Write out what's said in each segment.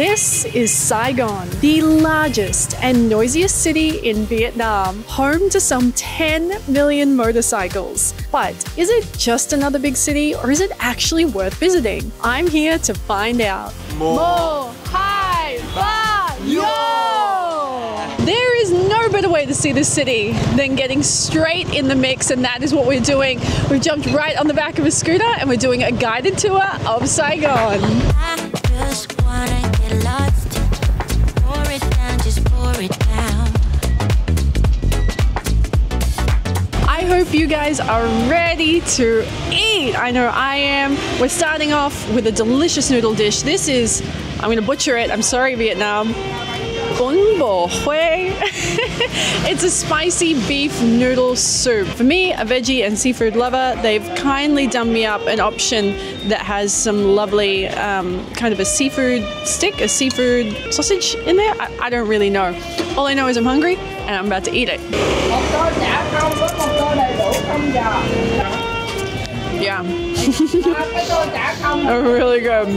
This is Saigon, the largest and noisiest city in Vietnam, home to some 10 million motorcycles. But is it just another big city, or is it actually worth visiting? I'm here to find out. Mo Hai Ba Yo! There is no better way to see this city than getting straight in the mix, and that is what we're doing. We've jumped right on the back of a scooter and we're doing a guided tour of Saigon. I hope you guys are ready to eat. I know I am. We're starting off with a delicious noodle dish. This is, I'm going to butcher it. I'm sorry, Vietnam. Bún bò Huế. It's a spicy beef noodle soup. For me, a veggie and seafood lover, they've kindly done me up an option that has some lovely kind of a seafood stick, a seafood sausage in there. I don't really know. All I know is I'm hungry and I'm about to eat it. Yeah. Really good.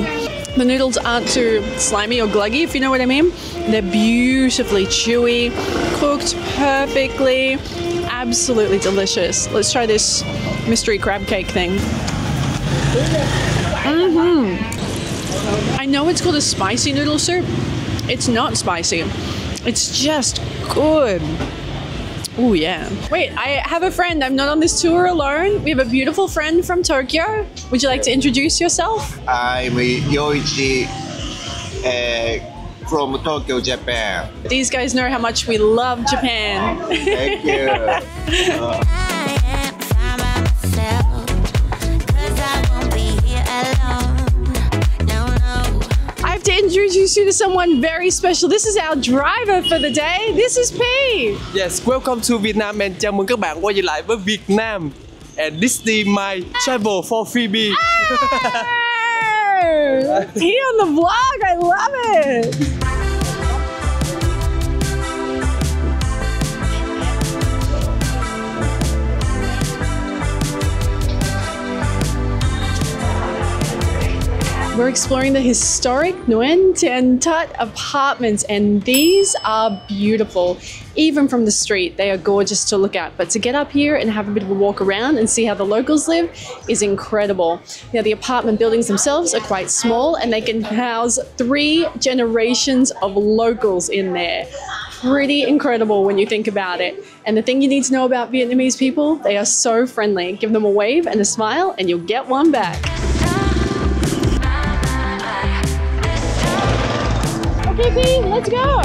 The noodles aren't too slimy or gluggy, if you know what I mean. They're beautifully chewy, cooked perfectly, absolutely delicious. Let's try this mystery crab cake thing. I know it's called a spicy noodle soup. It's not spicy. It's just good. Oh yeah. Wait, I have a friend. I'm not on this tour alone. We have a beautiful friend from Tokyo. Would you like to introduce yourself? I'm Yoichi from Tokyo, Japan. These guys know how much we love Japan. Thank you. To introduce you to someone very special. This is our driver for the day. This is Phoebe. Yes, welcome to Vietnam and chào mừng các bạn quay lại với Việt Nam. And this is my travel for Phoebe. He on the vlog, I love it. We're exploring the historic Nguyen Tien Tut apartments, and these are beautiful. Even from the street, they are gorgeous to look at. But to get up here and have a bit of a walk around and see how the locals live is incredible. Now, the apartment buildings themselves are quite small, and they can house 3 generations of locals in there. Pretty incredible when you think about it. And the thing you need to know about Vietnamese people, they are so friendly. Give them a wave and a smile, and you'll get one back. Okay, let's go.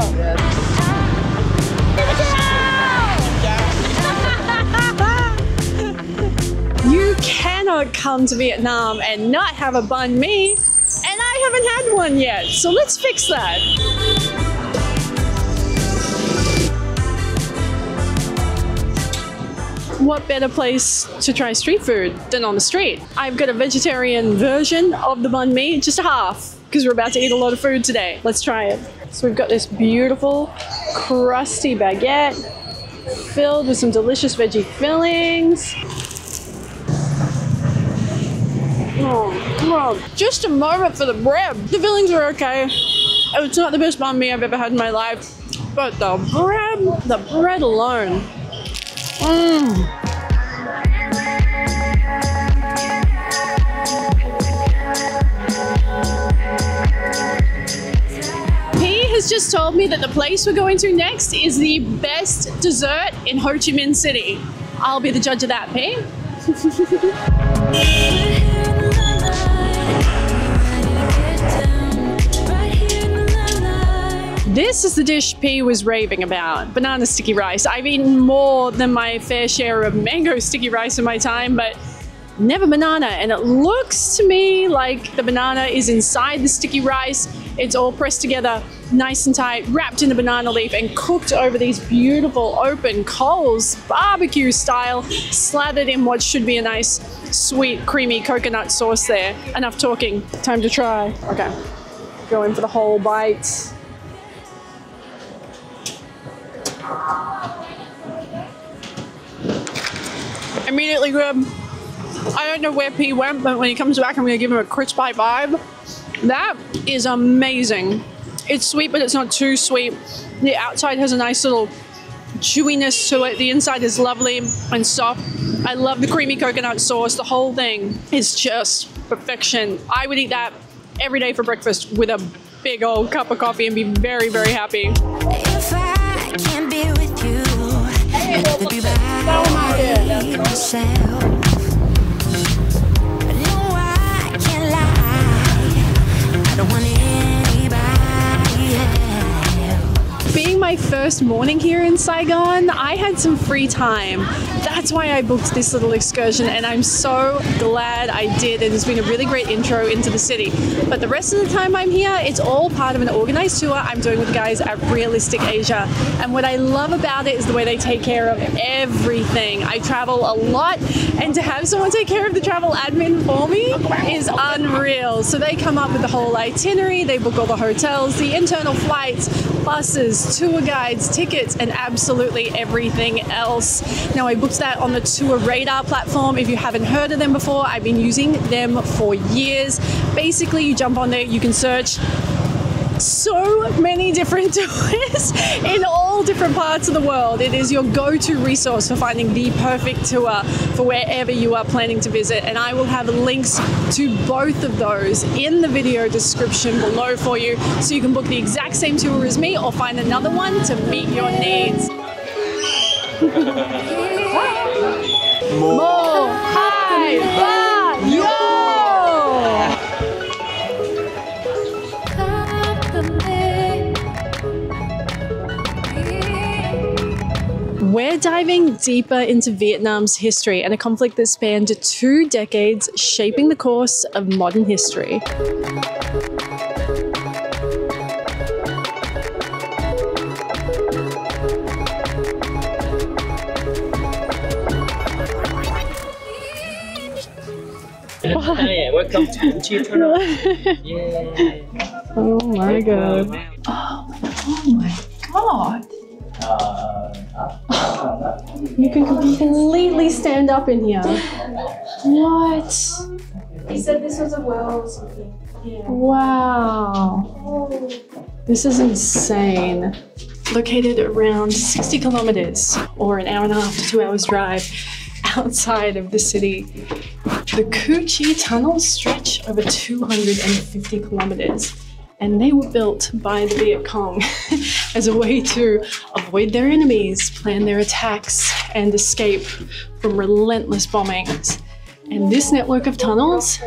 You cannot come to Vietnam and not have a banh mi, and I haven't had one yet, so let's fix that. What better place to try street food than on the street? I've got a vegetarian version of the banh mi, just a half, because we're about to eat a lot of food today. Let's try it. So we've got this beautiful, crusty baguette filled with some delicious veggie fillings. Oh, just a moment for the bread. The fillings are okay. It's not the best banh mi I've ever had in my life, but the bread alone. Has just told me that the place we're going to next is the best dessert in Ho Chi Minh City. I'll be the judge of that, P. This is the dish P was raving about, banana sticky rice. I've eaten more than my fair share of mango sticky rice in my time, but never banana, and it looks to me like the banana is inside the sticky rice. It's all pressed together nice and tight, wrapped in a banana leaf and cooked over these beautiful open coals, barbecue style, slathered in what should be a nice sweet creamy coconut sauce there. Enough talking, time to try. Okay, go in for the whole bite. Immediately good. I don't know where P went, but when he comes back, I'm going to give him a crisp pie vibe. That is amazing. It's sweet, but it's not too sweet. The outside has a nice little chewiness to it. The inside is lovely and soft. I love the creamy coconut sauce. The whole thing is just perfection. I would eat that every day for breakfast with a big old cup of coffee and be very, very happy. If I can't be with you, I'd rather be by myself. But no, I can't lie. I don't want anybody else. Being my first morning here in Saigon, I had some free time. That's why I booked this little excursion, and I'm so glad I did. It has been a really great intro into the city. But the rest of the time I'm here, it's all part of an organized tour I'm doing with the guys at Realistic Asia. And what I love about it is the way they take care of everything. I travel a lot, and to have someone take care of the travel admin for me is unreal. So they come up with the whole itinerary, they book all the hotels, the internal flights, buses, tour guides, tickets, and absolutely everything else. Now, I booked that on the TourRadar platform. If you haven't heard of them before, I've been using them for years. Basically, you jump on there, you can search so many different tours in all different parts of the world. It is your go-to resource for finding the perfect tour for wherever you are planning to visit, and I will have links to both of those in the video description below for you, so you can book the exact same tour as me or find another one to meet your needs. Mo, hi, ba, yo! We're diving deeper into Vietnam's history and a conflict that spanned 2 decades, shaping the course of modern history. Hey, welcome to Chi Tunnel. Yeah. Oh my god. Oh my god. You can completely stand up in here. What? He said this was a well or something. Yeah. Wow. This is insane. Located around 60 kilometers or an hour and a half to 2 hours drive outside of the city, the Chi tunnels stretch over 250 kilometers. And they were built by the Viet Cong as a way to avoid their enemies, plan their attacks, and escape from relentless bombings. And this network of tunnels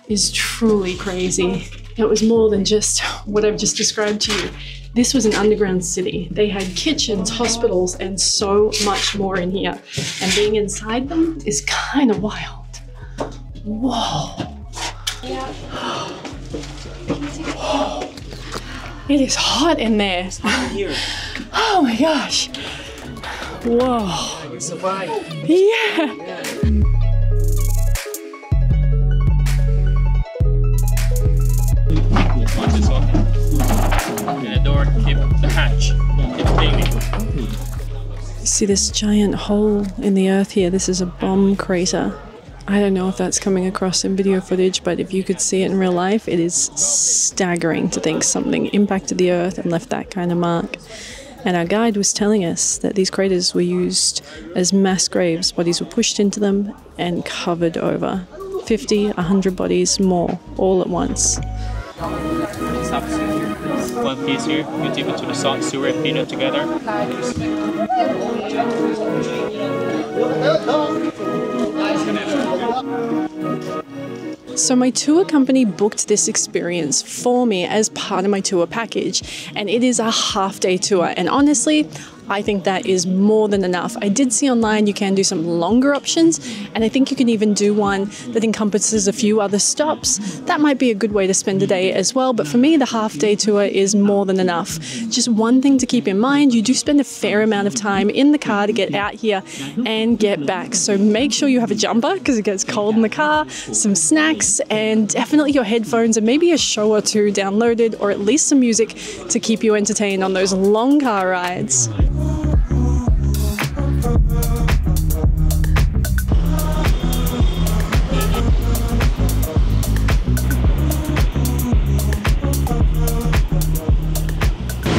is truly crazy. It was more than just what I've just described to you. This was an underground city. They had kitchens, hospitals, and so much more in here. And being inside them is kind of wild. Whoa. It is hot in there. Oh my gosh. Whoa. You survived. Yeah. Watch this open. Open the door, keep the hatch. Keep cleaning. You see this giant hole in the earth here? This is a bomb crater. I don't know if that's coming across in video footage, but if you could see it in real life, it is staggering to think something impacted the earth and left that kind of mark. And our guide was telling us that these craters were used as mass graves. Bodies were pushed into them and covered over. 50, 100 bodies more, all at once. One piece here, you dip it to the salt, sewer, and peanut together. So my tour company booked this experience for me as part of my tour package, and it is a half-day tour, and honestly, I think that is more than enough. I did see online you can do some longer options, and I think you can even do one that encompasses a few other stops. That might be a good way to spend a day as well, but for me, the half-day tour is more than enough. Just one thing to keep in mind, you do spend a fair amount of time in the car to get out here and get back. So make sure you have a jumper because it gets cold in the car, some snacks, and definitely your headphones and maybe a show or two downloaded, or at least some music to keep you entertained on those long car rides.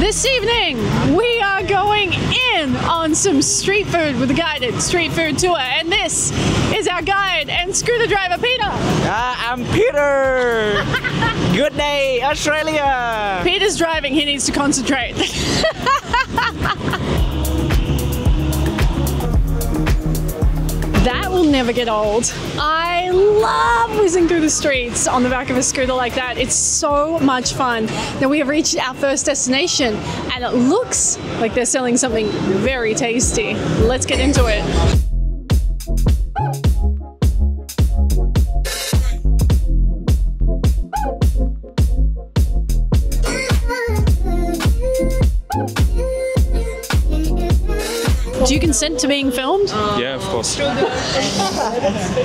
This evening, we are going in on some street food with a guided street food tour. And this is our guide and scooter driver, Peter. I'm Peter. Good day, Australia. Peter's driving, he needs to concentrate. That will never get old. I love whizzing through the streets on the back of a scooter like that. It's so much fun. Now we have reached our first destination and it looks like they're selling something very tasty. Let's get into it. Do you consent to being filmed? Yeah, of course.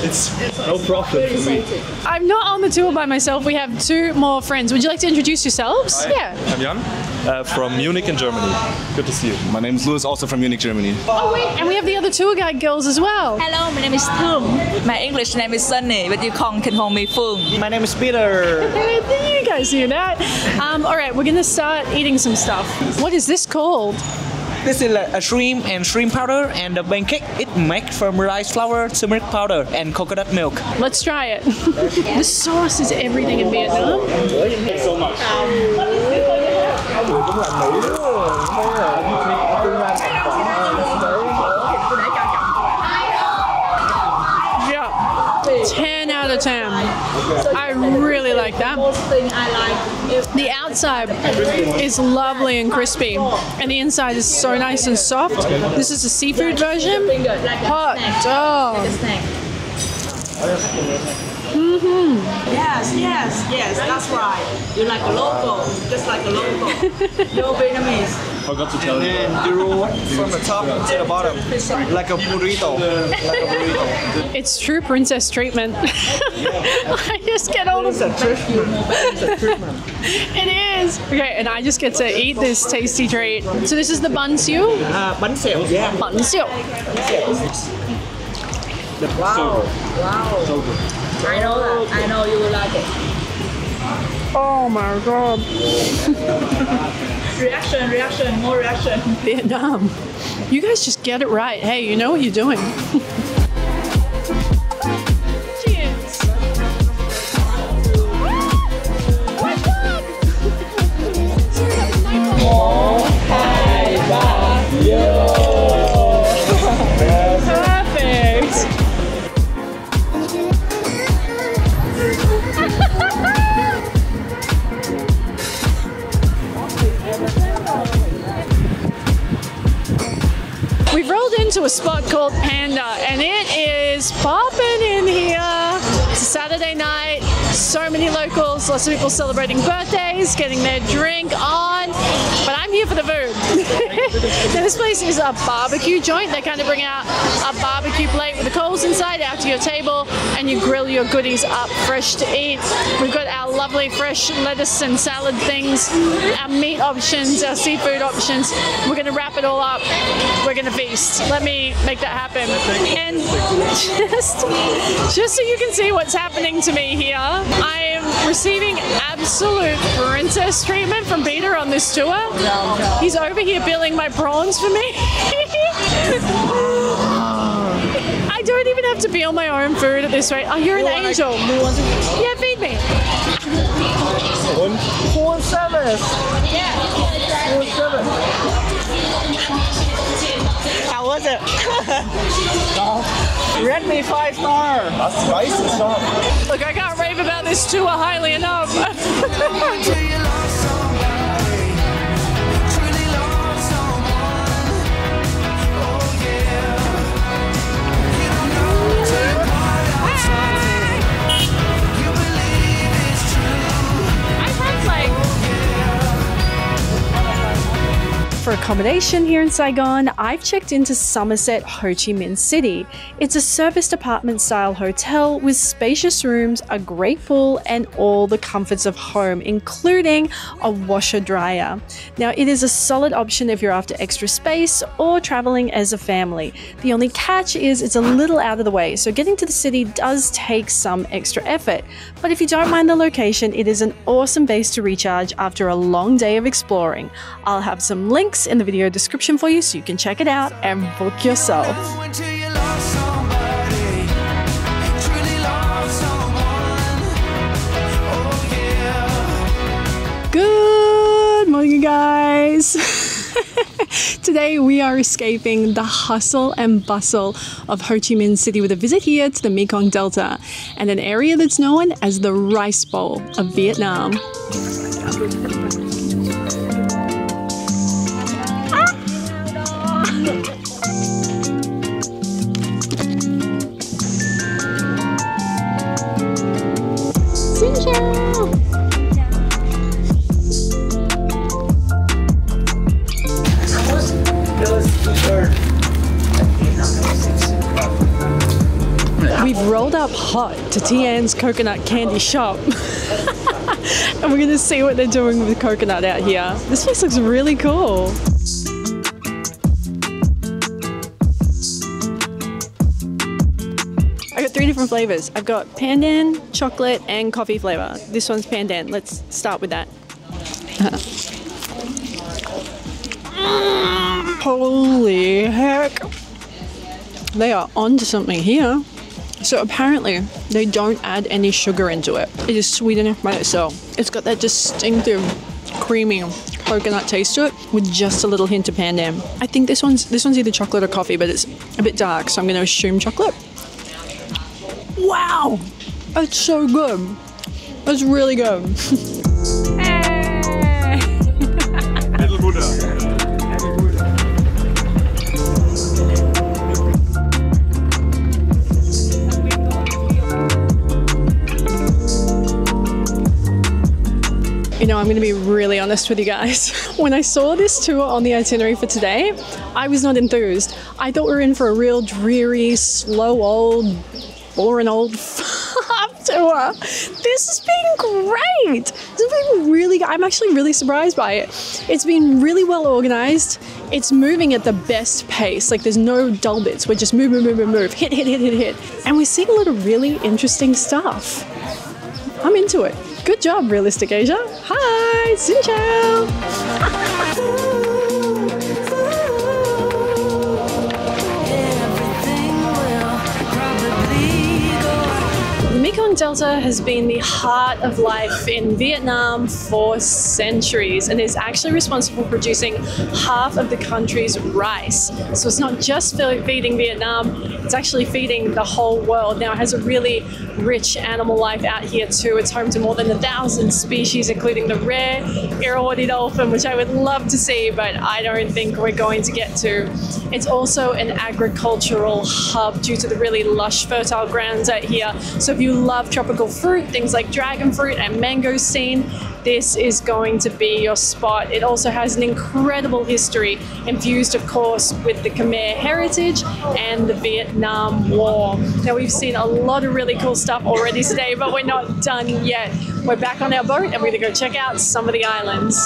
It's no problem for me. I'm not on the tour by myself. We have two more friends. Would you like to introduce yourselves? Hi. Yeah. I'm Jan from Munich in Germany. Good to see you. My name is Louis, also from Munich, Germany. Oh wait, and we have the other tour guide girls as well. Hello, my name is Thum. My English name is Sunny, but you can call me Fung. My name is Peter. You guys hear that? All right, we're gonna start eating some stuff. What is this called? This is a shrimp and shrimp powder and a pancake. It's made from rice flour, turmeric powder, and coconut milk. Let's try it. The sauce is everything in Vietnam. Thanks so much. Yeah, 10 out of 10. I really like that. The outside is lovely and crispy, and the inside is so nice and soft. This is a seafood version. Hot dog. Yes, that's right. You're like a local, just like a local. You're Vietnamese. Forgot to tell you. And you roll from the top to the bottom, like a burrito. It's true princess treatment. I just get all the... It is. Okay, and I just get to eat this tasty treat. So this is the bun siu? Bánh xèo, yeah. Bun siu. Wow. So good. I know that. I know you will like it. Oh my god. Reaction, more reaction. Vietnam. You guys just get it right. Hey, you know what you're doing. Cheers. Perfect. We've rolled into a spot called Panda and it is popping in here. It's a Saturday night, so many locals, lots of people celebrating birthdays, getting their drink on, but I'm here for the food. Now this place is a barbecue joint. They kind of bring out a barbecue plate with the coals inside out to your table and you grill your goodies up fresh to eat. We've got our lovely fresh lettuce and salad things, our meat options, our seafood options. We're going to wrap it all up. We're going to feast. Let me make that happen. And just so you can see what's happening to me here, I am receiving absolute princess treatment from Peter on this tour. He's over here peeling my prawns for me. I don't even have to peel my own food at this rate. Oh, you're an angel. Yeah, feed me. Full service. Yeah. Full service. How was it? Rate me 5 stars. That's spicy stuff. Look, I can't rave about this tour highly enough. For accommodation here in Saigon, I've checked into Somerset, Ho Chi Minh City. It's a serviced apartment style hotel with spacious rooms, a great pool, and all the comforts of home, including a washer dryer. Now, it is a solid option if you're after extra space or traveling as a family. The only catch is it's a little out of the way, so getting to the city does take some extra effort. But if you don't mind the location, it is an awesome base to recharge after a long day of exploring. I'll have some links in the video description for you so you can check it out and book yourself. Good morning, guys. Today we are escaping the hustle and bustle of Ho Chi Minh City with a visit here to the Mekong Delta and an area that's known as the Rice Bowl of Vietnam. We've rolled up hot to Tian's coconut candy shop and we're gonna see what they're doing with coconut out here. This place looks really cool. I got 3 different flavors. I've got pandan, chocolate, and coffee flavor. This one's pandan. Let's start with that. Holy heck. They are onto something here. So apparently they don't add any sugar into it. It is sweet enough by itself. It's got that distinctive creamy coconut taste to it with just a little hint of pandan. I think this one's either chocolate or coffee, but it's a bit dark, so I'm going to assume chocolate. Wow, that's so good. That's really good. Little Buddha. You know, I'm going to be really honest with you guys. When I saw this tour on the itinerary for today, I was not enthused. I thought we were in for a real dreary, slow old, boring old farm tour. This has been great. This has been really, I'm actually really surprised by it. It's been really well organized. It's moving at the best pace. Like there's no dull bits. We're just move, move, move, move, hit, hit, hit, hit, hit. And we're seeing a lot of really interesting stuff. I'm into it. Good job, Realistic Asia. Hi, xin chào. The Mekong Delta has been the heart of life in Vietnam for centuries and is actually responsible for producing half of the country's rice. So it's not just feeding Vietnam, it's actually feeding the whole world. Now it has a really rich animal life out here too. It's home to more than 1,000 species, including the rare Irrawaddy dolphin, which I would love to see, but I don't think we're going to get to. It's also an agricultural hub due to the really lush, fertile grounds out here. So if you love tropical fruit, things like dragon fruit and mangosteen, this is going to be your spot. It also has an incredible history, infused, of course, with the Khmer heritage and the Vietnam War. Now, we've seen a lot of really cool stuff already today, but we're not done yet. We're back on our boat and we're gonna go check out some of the islands.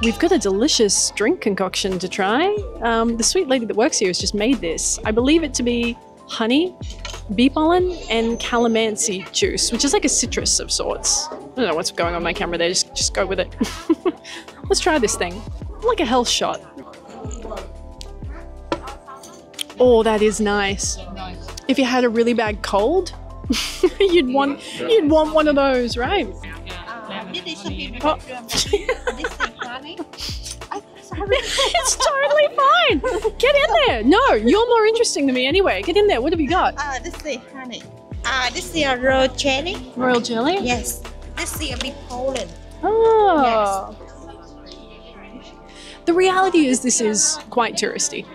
We've got a delicious drink concoction to try. The sweet lady that works here has just made this. I believe it to be honey, bee pollen, and calamansi juice, which is like a citrus of sorts. I don't know what's going on my camera there, just go with it. Let's try this thing. Like a health shot. Oh, that is nice. If you had a really bad cold, you'd want one of those, right? Oh. It's Get in there. No, you're more interesting than me anyway. Get in there. What have you got? This is honey. This is a royal jelly. Royal jelly? Yes. This is a big Poland. Oh. The reality is this is quite touristy.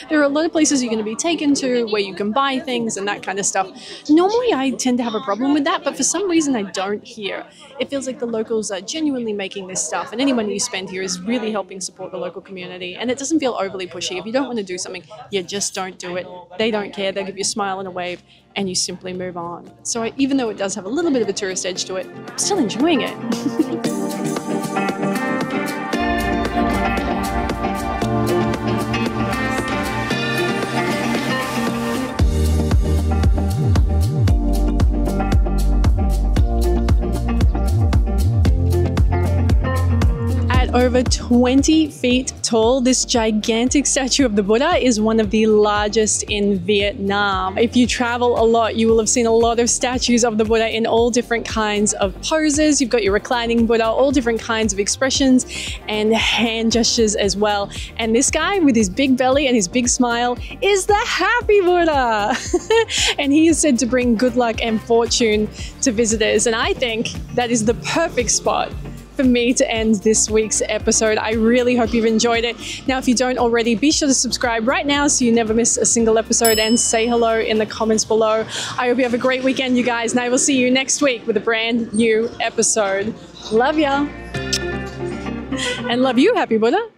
There are a lot of places you're going to be taken to where you can buy things and that kind of stuff. Normally I tend to have a problem with that, but for some reason I don't here. It feels like the locals are genuinely making this stuff, and any money you spend here is really helping support the local community, and it doesn't feel overly pushy. If you don't want to do something, you just don't do it. They don't care. They'll give you a smile and a wave, and you simply move on. So even though it does have a little bit of a tourist edge to it, I'm still enjoying it. Over 20 feet tall, this gigantic statue of the Buddha is one of the largest in Vietnam. If you travel a lot, you will have seen a lot of statues of the Buddha in all different kinds of poses. You've got your reclining Buddha, all different kinds of expressions and hand gestures as well. And this guy with his big belly and his big smile is the happy Buddha. And he is said to bring good luck and fortune to visitors. And I think that is the perfect spot for me to end this week's episode. I really hope you've enjoyed it. Now, if you don't already, be sure to subscribe right now so you never miss a single episode, and say hello in the comments below. I hope you have a great weekend, you guys, and I will see you next week with a brand new episode. Love ya. And love you, Happy Buddha.